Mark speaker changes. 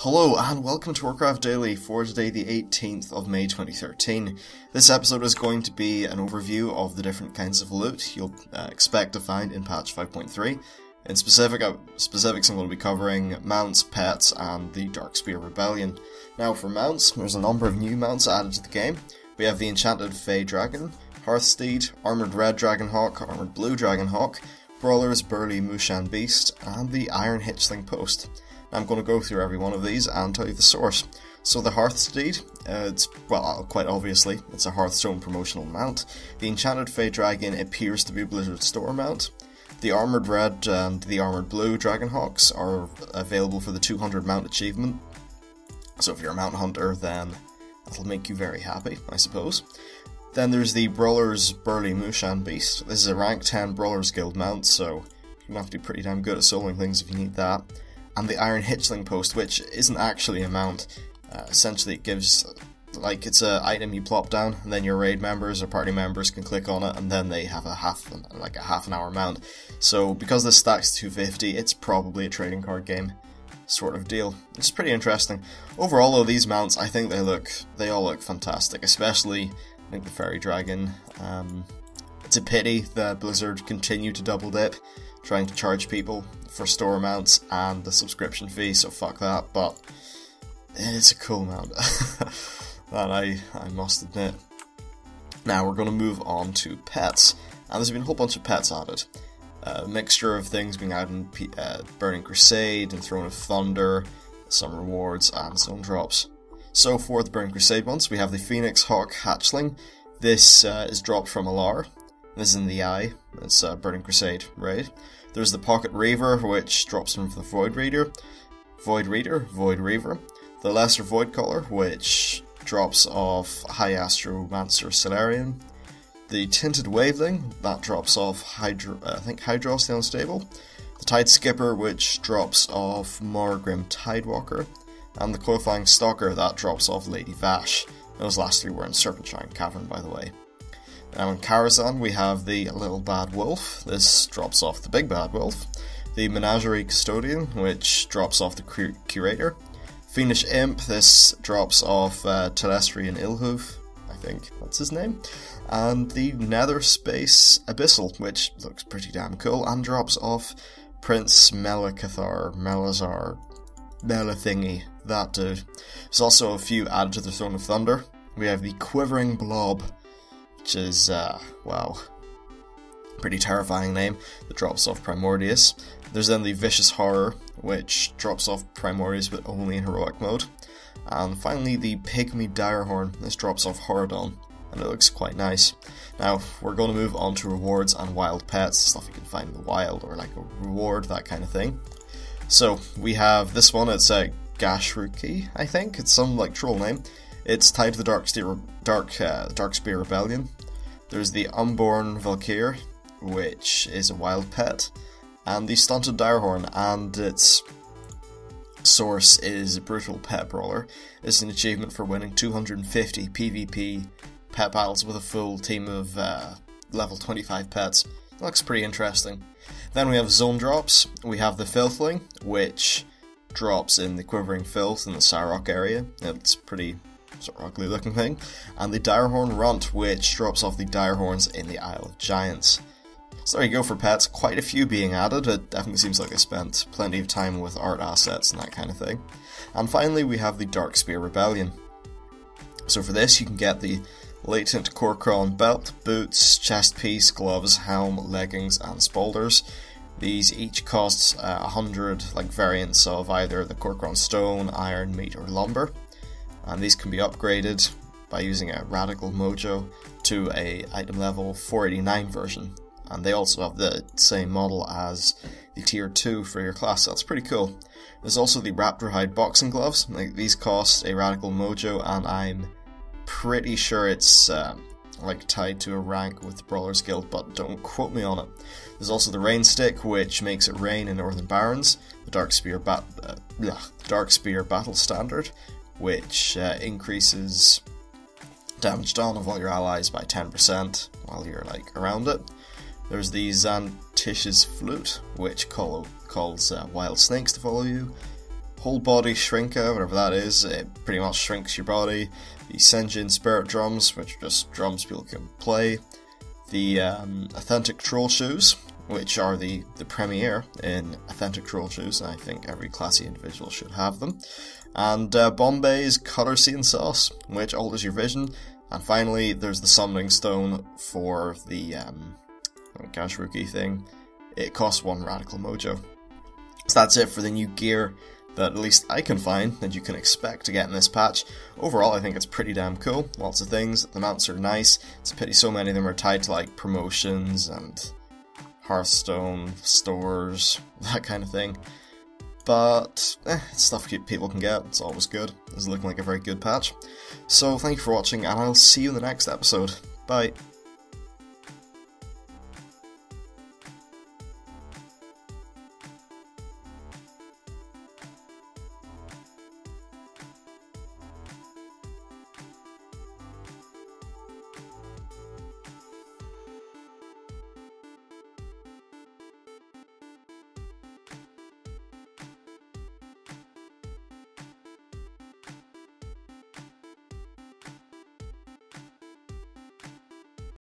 Speaker 1: Hello and welcome to Warcraft Daily for today the 18th of May 2013. This episode is going to be an overview of the different kinds of loot you'll expect to find in patch 5.3. In specifics I'm going to be covering mounts, pets, and the Darkspear Rebellion. Now for mounts, there's a number of new mounts added to the game. We have the Enchanted Fey Dragon, Hearthsteed, Armoured Red Dragonhawk, Armoured Blue Dragonhawk, Brawler's Burly Mushan Beast, and the Iron Hitchling Post. I'm going to go through every one of these and tell you the source. So the Hearthsteed, quite obviously, it's a Hearthstone promotional mount. The Enchanted Fey Dragon appears to be a Blizzard store mount. The Armoured Red and the Armoured Blue Dragonhawks are available for the 200 mount achievement. So if you're a mount hunter, then that'll make you very happy, I suppose. Then there's the Brawler's Burly Mushan Beast. This is a rank 10 Brawlers Guild mount, so you're going to have to be pretty damn good at soloing things if you need that. And the Iron Hitchling Post, which isn't actually a mount. Essentially it gives, it's an item you plop down, and then your raid members or party members can click on it, and then they have a half an hour mount. So because this stacks 250, it's probably a trading card game sort of deal. It's pretty interesting. Overall though, these mounts, I think they all look fantastic, especially I think the Fairy Dragon. It's a pity that Blizzard continue to double dip, trying to charge people for store mounts and the subscription fee, so fuck that, but it's a cool mount, that I must admit. Now we're going to move on to pets, and there's been a whole bunch of pets added. A mixture of things being added in Burning Crusade and Throne of Thunder, some rewards and zone drops. So for the Burning Crusade ones, we have the Phoenix Hawk Hatchling. This is dropped from Alar. This is in the Eye. It's a Burning Crusade raid. There's the Pocket Reaver, which drops from the Void Reaver. The Lesser Void Caller, which drops off High Astromancer Solarian. The Tinted Waveling, that drops off Hydros the Unstable. The Tide Skipper, which drops off Morgrim Tidewalker. And the Coilfang Stalker, that drops off Lady Vash. Those last three were in Serpentine Cavern, by the way. Now in Karazhan we have the Little Bad Wolf. This drops off the Big Bad Wolf. The Menagerie Custodian, which drops off the Curator. Fiendish Imp, this drops off Telestrian Ilhoof, I think that's his name. And the Nether Space Abyssal, which looks pretty damn cool, and drops off Prince Melazar, Melathingy, that dude. There's also a few added to the Throne of Thunder. We have the Quivering Blob, which is, pretty terrifying name, that drops off Primordius. There's then the Vicious Horror, which drops off Primordius but only in heroic mode. And finally the Pygmy Direhorn, this drops off Horadon, and it looks quite nice. Now, we're going to move on to rewards and wild pets, stuff you can find in the wild, or like a reward, that kind of thing. So, we have this one, it's a Gashruki, I think, it's some troll name. It's tied to the Darkspear Rebellion. There's the Unborn Valkyr, which is a wild pet, and the Stunted Direhorn, and its source is Brutal Pet Brawler. It's an achievement for winning 250 PvP pet battles with a full team of level 25 pets. It looks pretty interesting. Then we have zone drops. We have the Filthling, which drops in the Quivering Filth in the Sarok area. It's pretty sort of ugly looking thing. And the Direhorn Runt, which drops off the Direhorns in the Isle of Giants. So there you go for pets, quite a few being added. It definitely seems like they spent plenty of time with art assets and that kind of thing. And finally we have the Darkspear Rebellion. So for this you can get the Latent Korkron belt, boots, chest piece, gloves, helm, leggings and spaulders. These each cost 100 variants of either the Korkron stone, iron, meat or lumber. And these can be upgraded by using a Radical Mojo to a item level 489 version. And they also have the same model as the tier 2 for your class, so that's pretty cool. There's also the Raptor Hide boxing gloves. These cost a Radical Mojo, and I'm pretty sure it's tied to a rank with the Brawlers Guild, but don't quote me on it. There's also the Rain Stick, which makes it rain in Northern Barrens. The Darkspear Battle Standard, which increases damage done of all your allies by 10% while you're around it. There's the Xantish's Flute, which calls wild snakes to follow you. whole body shrinker, whatever that is. It pretty much shrinks your body. The Senjin Spirit Drums, which are just drums people can play. The Authentic Troll Shoes, which are the premier in Authentic Troll Shoes, and I think every classy individual should have them. And Bombay's Color Scene Sauce, which alters your vision. And finally, there's the Summoning Stone for the Gashruki thing. It costs 1 Radical Mojo. So that's it for the new gear that at least I can find that you can expect to get in this patch. Overall, I think it's pretty damn cool. Lots of things. The mounts are nice. It's a pity so many of them are tied to like promotions and Hearthstone stores, that kind of thing. But it's stuff people can get. It's always good. It's looking like a very good patch. So thank you for watching, and I'll see you in the next episode. Bye.